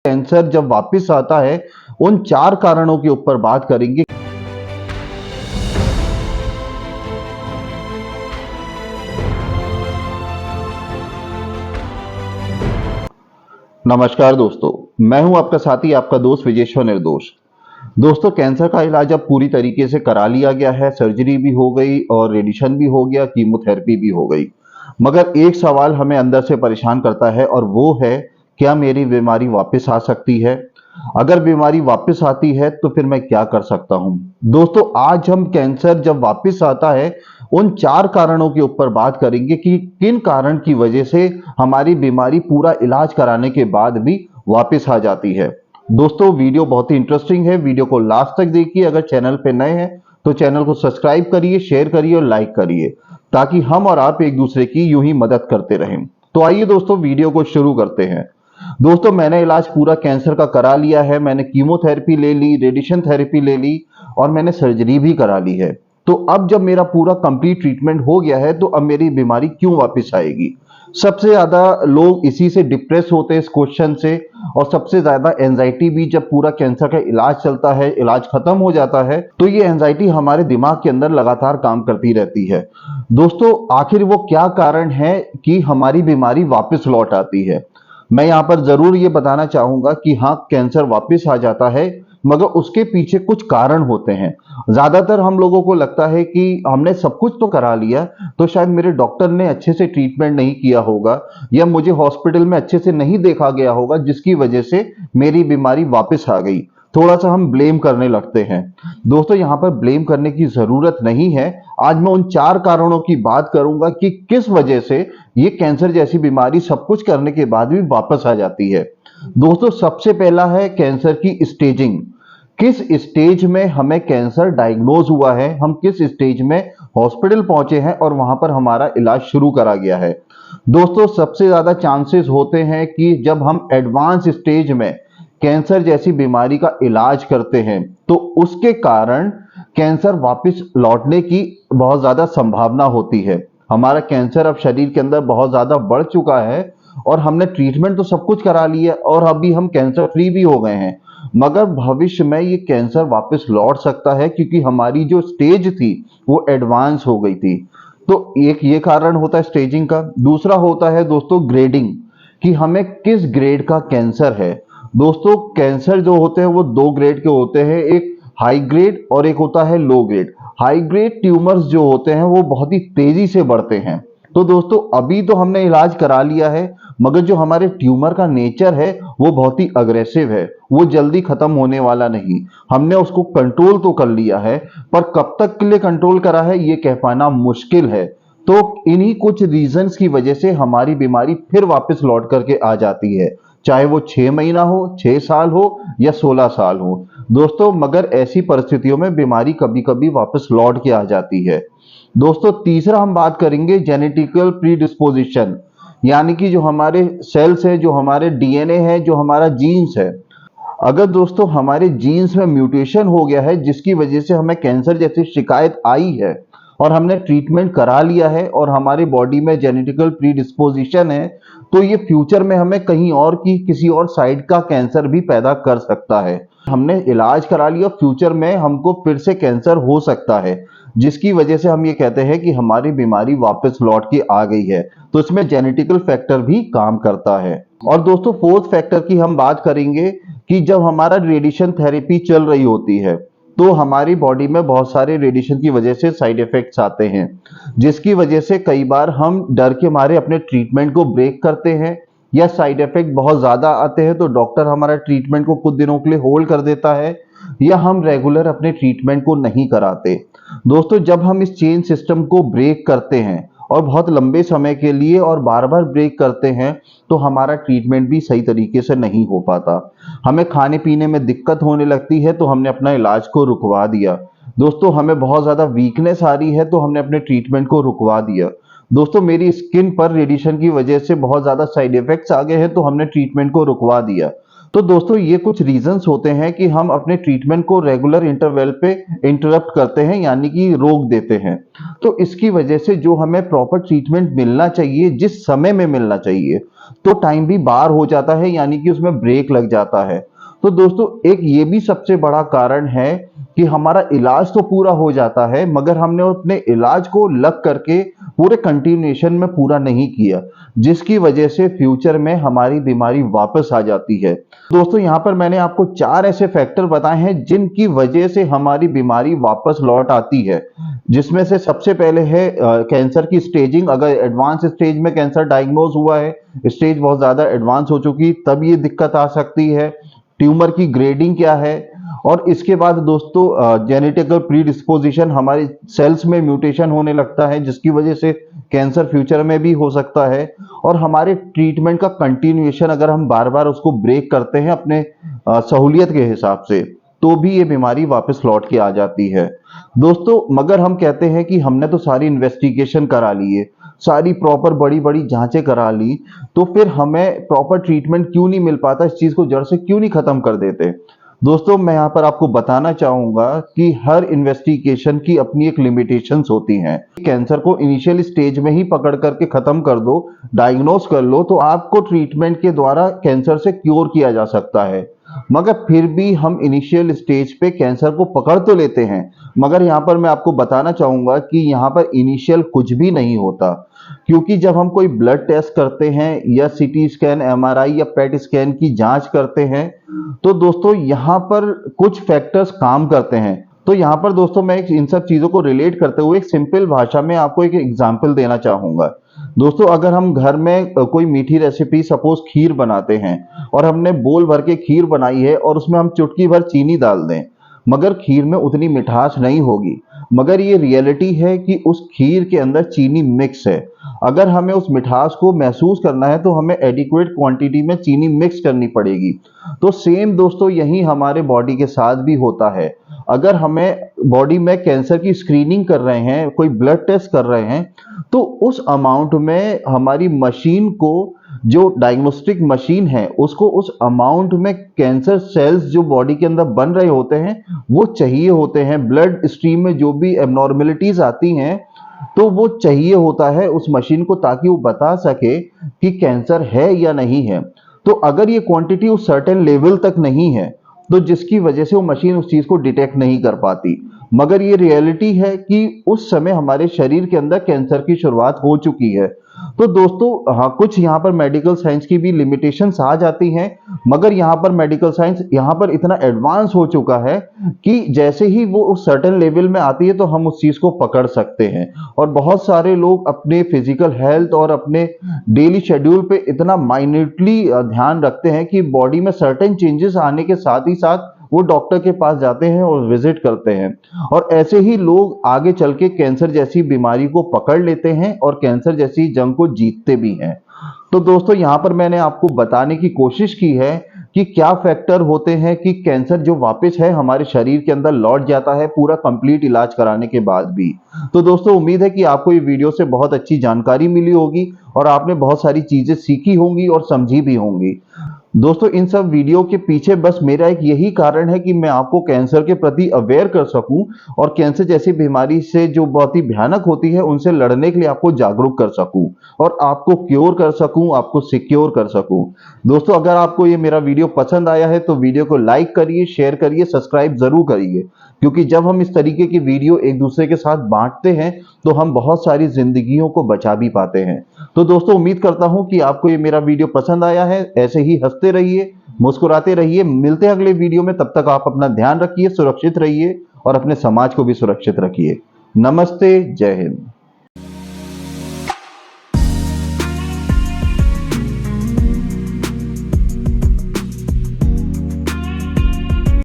Cancer जब वापस आता है उन 4 कारणों के ऊपर बात करेंगे। नमस्कार दोस्तों, मैं हूं आपका साथी, आपका दोस्त विजेश्वर निर्दोष। दोस्तों, कैंसर का इलाज अब पूरी तरीके से करा लिया गया है। सर्जरी भी हो गई और रेडिएशन भी हो गया, कीमोथेरेपी भी हो गई। मगर एक सवाल हमें अंदर से परेशान करता है और वो है, क्या मेरी बीमारी वापस आ सकती है? अगर बीमारी वापस आती है तो फिर मैं क्या कर सकता हूं? दोस्तों, आज हम कैंसर जब वापस आता है उन 4 कारणों के ऊपर बात करेंगे कि किन कारण की वजह से हमारी बीमारी पूरा इलाज कराने के बाद भी वापस आ जाती है। दोस्तों, वीडियो बहुत ही इंटरेस्टिंग है, वीडियो को लास्ट तक देखिए। अगर चैनल पे नए हैं तो चैनल को सब्सक्राइब करिए, शेयर करिए और लाइक करिए, ताकि हम और आप एक दूसरे की यूं ही मदद करते रहें। तो आइए दोस्तों, वीडियो को शुरू करते हैं। दोस्तों, मैंने इलाज पूरा कैंसर का करा लिया है। मैंने कीमोथेरेपी ले ली, रेडिएशन थेरेपी ले ली और मैंने सर्जरी भी करा ली है। तो अब जब मेरा पूरा कंप्लीट ट्रीटमेंट हो गया है तो अब मेरी बीमारी क्यों वापस आएगी? सबसे ज्यादा लोग इसी से डिप्रेस होते हैं, इस क्वेश्चन से। और सबसे ज्यादा एंजाइटी भी, जब पूरा कैंसर का इलाज चलता है, इलाज खत्म हो जाता है, तो ये एंजाइटी हमारे दिमाग के अंदर लगातार काम करती रहती है। दोस्तों, आखिर वो क्या कारण है कि हमारी बीमारी वापस लौट आती है? मैं यहाँ पर जरूर ये बताना चाहूंगा कि हाँ, कैंसर वापस आ जाता है, मगर उसके पीछे कुछ कारण होते हैं। ज्यादातर हम लोगों को लगता है कि हमने सब कुछ तो करा लिया, तो शायद मेरे डॉक्टर ने अच्छे से ट्रीटमेंट नहीं किया होगा या मुझे हॉस्पिटल में अच्छे से नहीं देखा गया होगा, जिसकी वजह से मेरी बीमारी वापस आ गई। थोड़ा सा हम ब्लेम करने लगते हैं। दोस्तों, यहाँ पर ब्लेम करने की जरूरत नहीं है। आज मैं उन 4 कारणों की बात करूंगा कि किस वजह से ये कैंसर जैसी बीमारी सब कुछ करने के बाद भी वापस आ जाती है। दोस्तों, सबसे पहला है कैंसर की स्टेजिंग। किस स्टेज में हमें कैंसर डायग्नोज हुआ है, हम किस स्टेज में हॉस्पिटल पहुंचे हैं और वहां पर हमारा इलाज शुरू करा गया है। दोस्तों, सबसे ज्यादा चांसेस होते हैं कि जब हम एडवांस स्टेज में कैंसर जैसी बीमारी का इलाज करते हैं तो उसके कारण कैंसर वापस लौटने की बहुत ज्यादा संभावना होती है। हमारा कैंसर अब शरीर के अंदर बहुत ज्यादा बढ़ चुका है और हमने ट्रीटमेंट तो सब कुछ करा लिया और अभी हम कैंसर फ्री भी हो गए हैं, मगर भविष्य में ये कैंसर वापस लौट सकता है क्योंकि हमारी जो स्टेज थी वो एडवांस हो गई थी। तो एक ये कारण होता है स्टेजिंग का। दूसरा होता है दोस्तों ग्रेडिंग, कि हमें किस ग्रेड का कैंसर है। दोस्तों, कैंसर जो होते हैं वो 2 ग्रेड के होते हैं, एक हाई ग्रेड और एक होता है low grade. High grade tumours जो होते हैं वो बहुत ही तेजी से बढ़ते हैं। तो दोस्तों, अभी तो हमने इलाज करा लिया है, मगर जो हमारे ट्यूमर का नेचर है वो बहुत ही अग्रेसिव है, वो जल्दी खत्म होने वाला नहीं। हमने उसको कंट्रोल तो कर लिया है, पर कब तक के लिए कंट्रोल करा है ये कह पाना मुश्किल है। तो इन्हीं कुछ रीजंस की वजह से हमारी बीमारी फिर वापस लौट करके आ जाती है, चाहे वो 6 महीना हो, 6 साल हो या 16 साल हो। दोस्तों, मगर ऐसी परिस्थितियों में बीमारी कभी कभी वापस लौट के आ जाती है। दोस्तों, तीसरा हम बात करेंगे जेनेटिकल प्रीडिस्पोजिशन, यानी कि जो हमारे सेल्स है, जो हमारे डीएनए है, जो हमारा जीन्स है। अगर दोस्तों हमारे जीन्स में म्यूटेशन हो गया है जिसकी वजह से हमें कैंसर जैसी शिकायत आई है और हमने ट्रीटमेंट करा लिया है और हमारी बॉडी में जेनेटिकल प्रीडिस्पोजिशन है, तो ये फ्यूचर में हमें कहीं और की किसी और साइड का कैंसर भी पैदा कर सकता है। हमने इलाज करा लिया, फ्यूचर में हमको फिर से कैंसर हो सकता है, जिसकी वजह से हम ये कहते हैं कि हमारी बीमारी वापस लौट के आ गई है। तो इसमें जेनेटिकल फैक्टर भी काम करता है। और दोस्तों, फोर्थ फैक्टर की हम बात करेंगे कि जब हमारा रेडिएशन थेरेपी चल रही होती है तो हमारी बॉडी में बहुत सारे रेडिएशन की वजह से साइड इफेक्ट्स आते हैं, जिसकी वजह से कई बार हम डर के मारे अपने ट्रीटमेंट को ब्रेक करते हैं, या साइड इफेक्ट बहुत ज्यादा आते हैं तो डॉक्टर हमारा ट्रीटमेंट को कुछ दिनों के लिए होल्ड कर देता है, या हम रेगुलर अपने ट्रीटमेंट को नहीं कराते। दोस्तों, जब हम इस चेन सिस्टम को ब्रेक करते हैं और बहुत लंबे समय के लिए और बार बार ब्रेक करते हैं तो हमारा ट्रीटमेंट भी सही तरीके से नहीं हो पाता। हमें खाने पीने में दिक्कत होने लगती है तो हमने अपना इलाज को रुकवा दिया। दोस्तों, हमें बहुत ज़्यादा वीकनेस आ रही है तो हमने अपने ट्रीटमेंट को रुकवा दिया। दोस्तों, मेरी स्किन पर रेडिएशन की वजह से बहुत ज़्यादा साइड इफेक्ट्स आ गए हैं तो हमने ट्रीटमेंट को रुकवा दिया। तो दोस्तों ये कुछ रीजंस होते हैं कि हम अपने ट्रीटमेंट को रेगुलर इंटरवल पे इंटरप्ट करते हैं, यानी कि रोक देते हैं। तो इसकी वजह से जो हमें प्रॉपर ट्रीटमेंट मिलना चाहिए, जिस समय में मिलना चाहिए, तो टाइम भी बाहर हो जाता है, यानी कि उसमें ब्रेक लग जाता है। तो दोस्तों एक ये भी सबसे बड़ा कारण है कि हमारा इलाज तो पूरा हो जाता है, मगर हमने अपने इलाज को लग करके पूरे कंटिन्यूएशन में पूरा नहीं किया, जिसकी वजह से फ्यूचर में हमारी बीमारी वापस आ जाती है। दोस्तों यहाँ पर मैंने आपको 4 ऐसे फैक्टर बताए हैं जिनकी वजह से हमारी बीमारी वापस लौट आती है, जिसमें से सबसे पहले है कैंसर की स्टेजिंग। अगर एडवांस स्टेज में कैंसर डायग्नोज हुआ है, स्टेज बहुत ज्यादा एडवांस हो चुकी, तब ये दिक्कत आ सकती है। ट्यूमर की ग्रेडिंग क्या है, और इसके बाद दोस्तों जेनेटिकल प्रीडिस्पोजिशन, हमारे सेल्स में म्यूटेशन होने लगता है, जिसकी वजह से कैंसर फ्यूचर में भी हो सकता है। और हमारे ट्रीटमेंट का कंटिन्यूएशन अगर हम बार बार उसको ब्रेक करते हैं अपने सहूलियत के हिसाब से, तो भी ये बीमारी वापस लौट के आ जाती है दोस्तों। मगर हम कहते हैं कि हमने तो सारी इन्वेस्टिगेशन करा ली है, सारी प्रॉपर बड़ी बड़ी जांचें करा ली, तो फिर हमें प्रॉपर ट्रीटमेंट क्यों नहीं मिल पाता, इस चीज को जड़ से क्यों नहीं खत्म कर देते। दोस्तों मैं यहाँ पर आपको बताना चाहूंगा कि हर इन्वेस्टिगेशन की अपनी एक लिमिटेशंस होती हैं। कैंसर को इनिशियल स्टेज में ही पकड़ करके खत्म कर दो, डायग्नोस कर लो, तो आपको ट्रीटमेंट के द्वारा कैंसर से क्योर किया जा सकता है। मगर फिर भी हम इनिशियल स्टेज पे कैंसर को पकड़ तो लेते हैं, मगर यहाँ पर मैं आपको बताना चाहूंगा कि यहाँ पर इनिशियल कुछ भी नहीं होता। क्योंकि जब हम कोई ब्लड टेस्ट करते हैं या सीटी स्कैन, एमआरआई या पेट स्कैन की जांच करते हैं, तो दोस्तों यहाँ पर कुछ फैक्टर्स काम करते हैं। तो यहाँ पर दोस्तों मैं इन सब चीजों को रिलेट करते हुए एक सिंपल भाषा में आपको एक एग्जांपल देना चाहूंगा। दोस्तों अगर हम घर में कोई मीठी रेसिपी, सपोज खीर बनाते हैं, और हमने बोल भर के खीर बनाई है और उसमें हम चुटकी भर चीनी डाल दें, मगर खीर में उतनी मिठास नहीं होगी। मगर ये रियलिटी है कि उस खीर के अंदर चीनी मिक्स है। अगर हमें उस मिठास को महसूस करना है तो हमें एडिक्वेट क्वांटिटी में चीनी मिक्स करनी पड़ेगी। तो सेम दोस्तों यही हमारे बॉडी के साथ भी होता है। अगर हमें बॉडी में कैंसर की स्क्रीनिंग कर रहे हैं, कोई ब्लड टेस्ट कर रहे हैं, तो उस अमाउंट में हमारी मशीन को, जो डायग्नोस्टिक मशीन है, उसको उस अमाउंट में कैंसर सेल्स जो बॉडी के अंदर बन रहे होते हैं वो चाहिए होते हैं। ब्लड स्ट्रीम में जो भी एबनॉर्मेलिटीज आती हैं, तो वो चाहिए होता है उस मशीन को, ताकि वो बता सके कि कैंसर है या नहीं है। तो अगर ये क्वांटिटी उस सर्टेन लेवल तक नहीं है, तो जिसकी वजह से वो मशीन उस चीज को डिटेक्ट नहीं कर पाती। मगर ये रियलिटी है कि उस समय हमारे शरीर के अंदर कैंसर की शुरुआत हो चुकी है। तो दोस्तों हाँ, कुछ यहाँ पर मेडिकल साइंस की भी लिमिटेशंस आ जाती हैं, मगर यहाँ पर मेडिकल साइंस यहाँ पर इतना एडवांस हो चुका है कि जैसे ही वो उस सर्टेन लेवल में आती है तो हम उस चीज को पकड़ सकते हैं। और बहुत सारे लोग अपने फिजिकल हेल्थ और अपने डेली शेड्यूल पे इतना माइन्यूटली ध्यान रखते हैं कि बॉडी में सर्टेन चेंजेस आने के साथ ही साथ वो डॉक्टर के पास जाते हैं और विजिट करते हैं। और ऐसे ही लोग आगे चल के कैंसर जैसी बीमारी को पकड़ लेते हैं और कैंसर जैसी जंग को जीतते भी हैं। तो दोस्तों यहाँ पर मैंने आपको बताने की कोशिश की है कि क्या फैक्टर होते हैं कि कैंसर जो वापस है हमारे शरीर के अंदर लौट जाता है पूरा कंप्लीट इलाज कराने के बाद भी। तो दोस्तों उम्मीद है कि आपको ये वीडियो से बहुत अच्छी जानकारी मिली होगी और आपने बहुत सारी चीजें सीखी होंगी और समझी भी होंगी। दोस्तों इन सब वीडियो के पीछे बस मेरा एक यही कारण है कि मैं आपको कैंसर के प्रति अवेयर कर सकूं और कैंसर जैसी बीमारी से जो बहुत ही भयानक होती है उनसे लड़ने के लिए आपको जागरूक कर सकूं और आपको क्योर कर सकूं, आपको सिक्योर कर सकूं। दोस्तों अगर आपको ये मेरा वीडियो पसंद आया है तो वीडियो को लाइक करिए, शेयर करिए, सब्सक्राइब जरूर करिए, क्योंकि जब हम इस तरीके की वीडियो एक दूसरे के साथ बांटते हैं तो हम बहुत सारी जिंदगियों को बचा भी पाते हैं। तो दोस्तों उम्मीद करता हूं कि आपको ये मेरा वीडियो पसंद आया है। ऐसे ही हंसते रहिए, मुस्कुराते रहिए। मिलते हैं अगले वीडियो में, तब तक आप अपना ध्यान रखिए, सुरक्षित रहिए और अपने समाज को भी सुरक्षित रखिए। नमस्ते, जय हिंद।